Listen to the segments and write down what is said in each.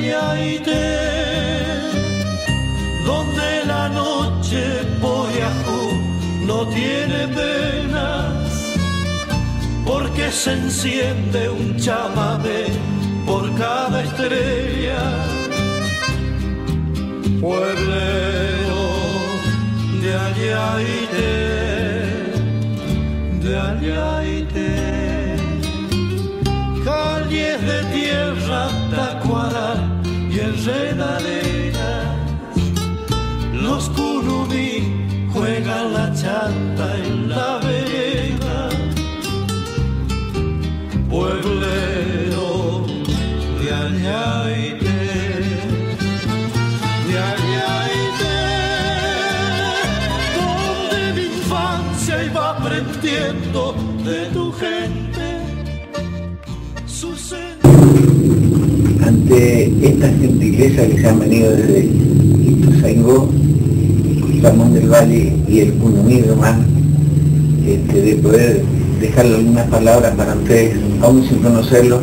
Ayaité, donde la noche Poyajú no tiene penas, porque se enciende un chamamé por cada estrella. Pueblero de Ayaité, de Ayaité, calles de tierra, tacuara y enredaderas, los curubí juegan la chanta en la vereda. Pueblero de Ayaité, de Ayaité, donde mi infancia iba aprendiendo de tu gente. Ante esta gentileza que se han venido desde Ituzaingó, Ramón del Valle y el Punumí Román, de poder dejarle algunas palabras para ustedes, aún sin conocerlos,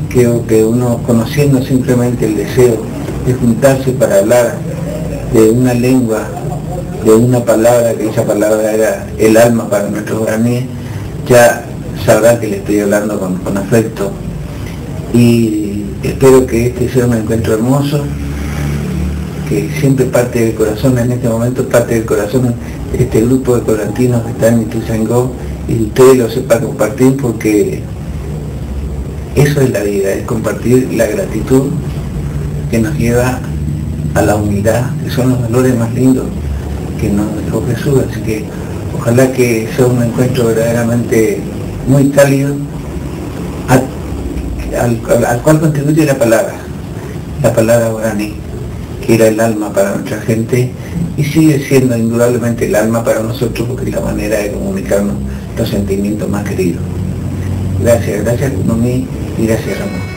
creo que uno, conociendo simplemente el deseo de juntarse para hablar de una lengua, de una palabra, que esa palabra era el alma para nuestros guaraníes, ya sabrá que le estoy hablando con afecto. Y espero que este sea un encuentro hermoso, que siempre parte del corazón, en este momento parte del corazón este grupo de corantinos que están en Ituzaingó, y ustedes lo sepan compartir, porque eso es la vida, es compartir la gratitud que nos lleva a la humildad, que son los valores más lindos que nos dejó Jesús. Así que ojalá que sea un encuentro verdaderamente muy cálido, al cual contribuye la palabra guaraní, que era el alma para nuestra gente y sigue siendo indudablemente el alma para nosotros, porque es la manera de comunicarnos los sentimientos más queridos. Gracias Punumí y gracias Ramón.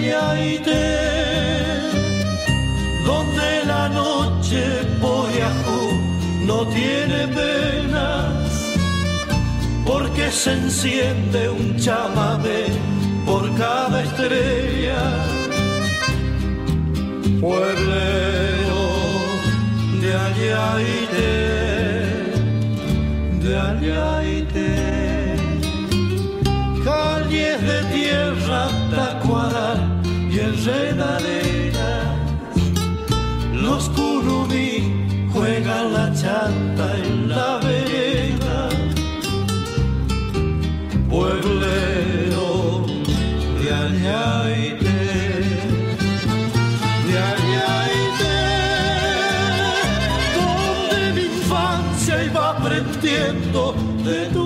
Ayaité, donde la noche Poyajú no tiene penas, porque se enciende un chamamé por cada estrella. Pueblero de Ayaité, de Ayaité, calles de tierra, tacuara y enredaderas, los curubí juegan la chanta en la vereda. Pueblero de Ayaité, de Ayaité, donde mi infancia iba aprendiendo de tu